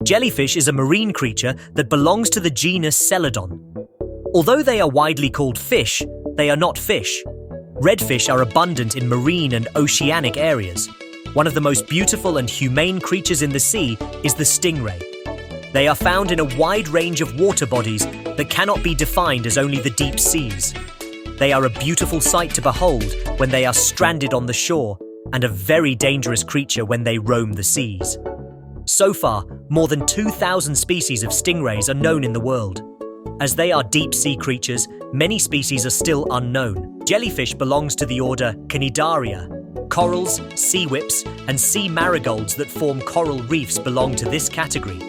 Jellyfish is a marine creature that belongs to the genus Celadon. Although they are widely called fish, they are not fish. Redfish are abundant in marine and oceanic areas. One of the most beautiful and humane creatures in the sea is the stingray. They are found in a wide range of water bodies that cannot be defined as only the deep seas. They are a beautiful sight to behold when they are stranded on the shore, and a very dangerous creature when they roam the seas. So far, more than 2,000 species of stingrays are known in the world. As they are deep-sea creatures, many species are still unknown. Jellyfish belongs to the order Cnidaria. Corals, sea whips, and sea marigolds that form coral reefs belong to this category.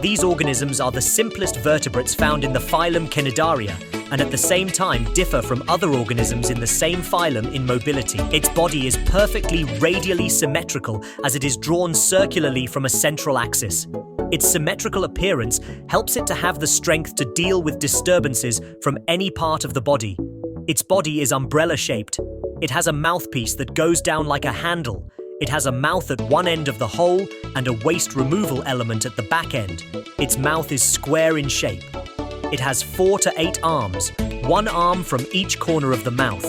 These organisms are the simplest vertebrates found in the phylum Cnidaria, and at the same time differ from other organisms in the same phylum in mobility. Its body is perfectly radially symmetrical as it is drawn circularly from a central axis. Its symmetrical appearance helps it to have the strength to deal with disturbances from any part of the body. Its body is umbrella-shaped. It has a mouthpiece that goes down like a handle. It has a mouth at one end of the hole and a waste removal element at the back end. Its mouth is square in shape. It has 4 to 8 arms, one arm from each corner of the mouth.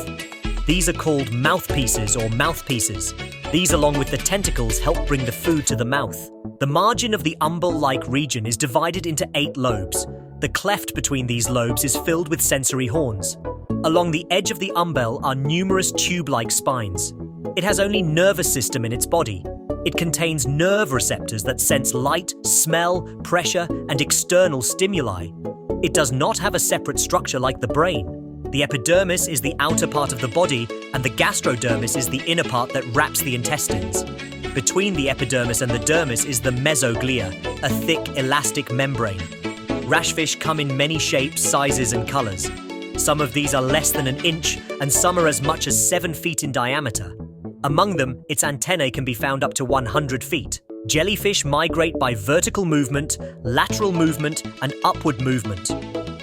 These are called mouthpieces or mouthpieces. These, along with the tentacles, help bring the food to the mouth. The margin of the umbel-like region is divided into 8 lobes. The cleft between these lobes is filled with sensory horns. Along the edge of the umbel are numerous tube-like spines. It has only nervous system in its body. It contains nerve receptors that sense light, smell, pressure, and external stimuli. It does not have a separate structure like the brain. The epidermis is the outer part of the body, and the gastrodermis is the inner part that wraps the intestines. Between the epidermis and the dermis is the mesoglia, a thick, elastic membrane. Rashfish come in many shapes, sizes, and colors. Some of these are less than an inch, and some are as much as 7 feet in diameter. Among them, its antennae can be found up to 100 feet. Jellyfish migrate by vertical movement, lateral movement, and upward movement.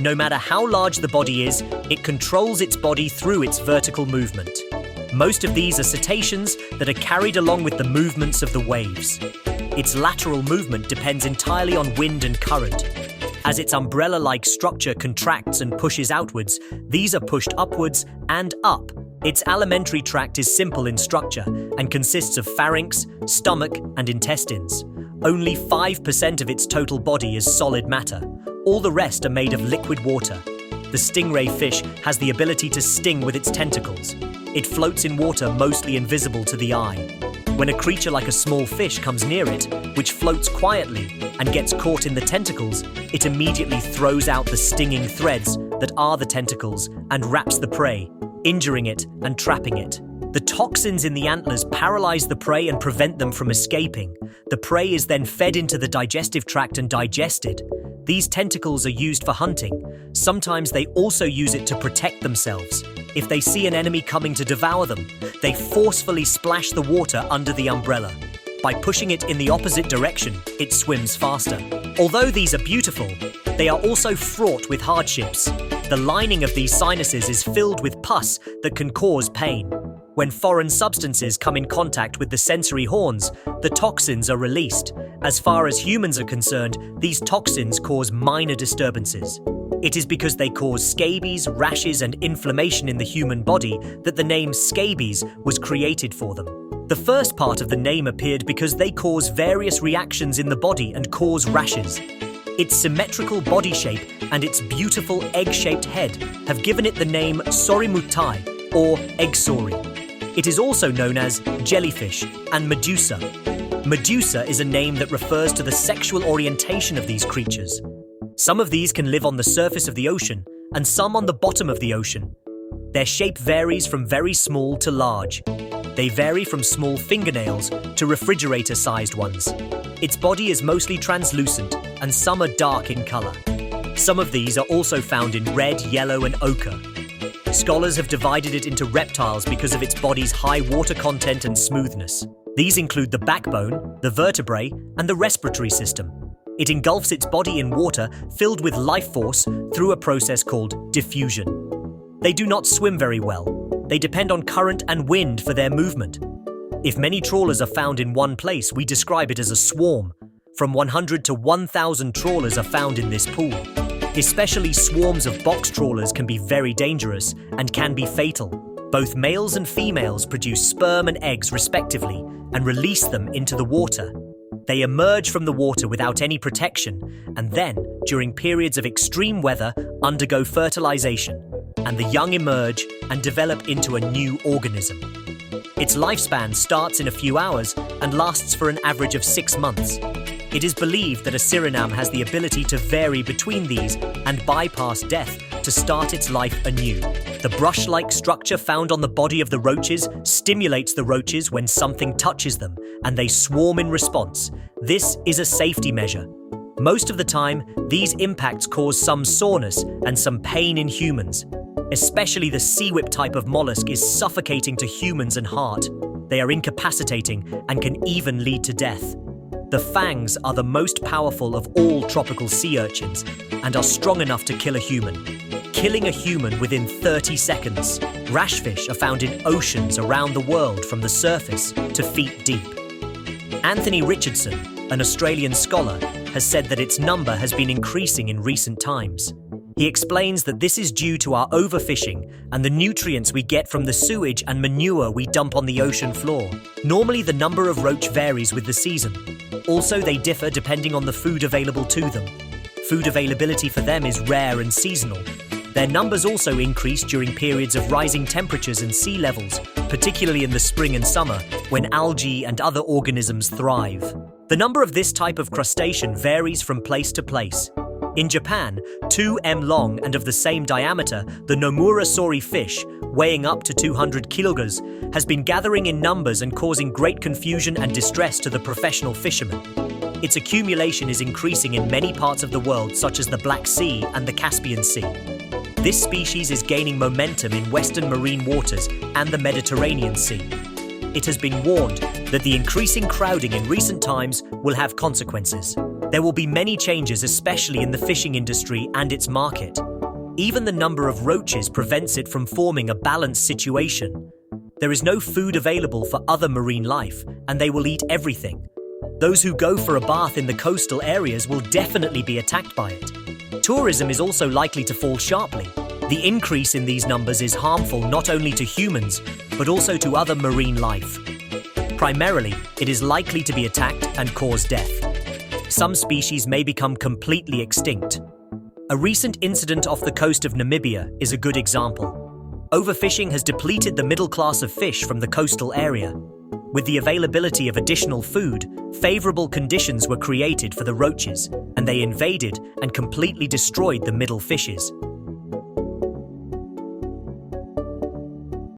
No matter how large the body is, it controls its body through its vertical movement. Most of these are cetaceans that are carried along with the movements of the waves. Its lateral movement depends entirely on wind and current. As its umbrella-like structure contracts and pushes outwards, these are pushed upwards and up. Its alimentary tract is simple in structure and consists of pharynx, stomach, and intestines. Only 5% of its total body is solid matter. All the rest are made of liquid water. The stingray fish has the ability to sting with its tentacles. It floats in water mostly invisible to the eye. When a creature like a small fish comes near it, which floats quietly and gets caught in the tentacles, it immediately throws out the stinging threads that are the tentacles and wraps the prey, injuring it and trapping it. The toxins in the antlers paralyze the prey and prevent them from escaping. The prey is then fed into the digestive tract and digested. These tentacles are used for hunting. Sometimes they also use it to protect themselves. If they see an enemy coming to devour them, they forcefully splash the water under the umbrella. By pushing it in the opposite direction, it swims faster. Although these are beautiful, they are also fraught with hardships. The lining of these sinuses is filled with pus that can cause pain. When foreign substances come in contact with the sensory horns, the toxins are released. As far as humans are concerned, these toxins cause minor disturbances. It is because they cause scabies, rashes, and inflammation in the human body that the name scabies was created for them. The first part of the name appeared because they cause various reactions in the body and cause rashes. Its symmetrical body shape and its beautiful egg-shaped head have given it the name Sorimutai, or egg sori. It is also known as jellyfish and medusa. Medusa is a name that refers to the sexual orientation of these creatures. Some of these can live on the surface of the ocean, and some on the bottom of the ocean. Their shape varies from very small to large. They vary from small fingernails to refrigerator-sized ones. Its body is mostly translucent, and some are dark in color. Some of these are also found in red, yellow, and ochre. Scholars have divided it into reptiles because of its body's high water content and smoothness. These include the backbone, the vertebrae, and the respiratory system. It engulfs its body in water filled with life force through a process called diffusion. They do not swim very well. They depend on current and wind for their movement. If many trawlers are found in one place, we describe it as a swarm. From 100 to 1,000 trawlers are found in this pool. Especially swarms of box trawlers can be very dangerous and can be fatal. Both males and females produce sperm and eggs respectively and release them into the water. They emerge from the water without any protection and then, during periods of extreme weather, undergo fertilization, and the young emerge and develop into a new organism. Its lifespan starts in a few hours and lasts for an average of 6 months. It is believed that a Suriname has the ability to vary between these and bypass death to start its life anew. The brush-like structure found on the body of the roaches stimulates the roaches when something touches them, and they swarm in response. This is a safety measure. Most of the time, these impacts cause some soreness and some pain in humans. Especially the sea whip type of mollusk is suffocating to humans and heart. They are incapacitating and can even lead to death. The fangs are the most powerful of all tropical sea urchins and are strong enough to kill a human, killing a human within 30 seconds. Rashfish are found in oceans around the world from the surface to feet deep. Anthony Richardson, an Australian scholar, has said that its number has been increasing in recent times. He explains that this is due to our overfishing and the nutrients we get from the sewage and manure we dump on the ocean floor. Normally, the number of roach varies with the season. Also, they differ depending on the food available to them. Food availability for them is rare and seasonal. Their numbers also increase during periods of rising temperatures and sea levels, particularly in the spring and summer, when algae and other organisms thrive. The number of this type of crustacean varies from place to place. In Japan, 2 m long and of the same diameter, the Nomura sori fish, weighing up to 200 kilograms, has been gathering in numbers and causing great confusion and distress to the professional fishermen. Its accumulation is increasing in many parts of the world, such as the Black Sea and the Caspian Sea. This species is gaining momentum in western marine waters and the Mediterranean Sea. It has been warned that the increasing crowding in recent times will have consequences. There will be many changes, especially in the fishing industry and its market. Even the number of roaches prevents it from forming a balanced situation. There is no food available for other marine life, and they will eat everything. Those who go for a bath in the coastal areas will definitely be attacked by it. Tourism is also likely to fall sharply. The increase in these numbers is harmful not only to humans, but also to other marine life. Primarily, it is likely to be attacked and cause death. Some species may become completely extinct. A recent incident off the coast of Namibia is a good example. Overfishing has depleted the middle class of fish from the coastal area. With the availability of additional food, favorable conditions were created for the roaches, and they invaded and completely destroyed the middle fishes.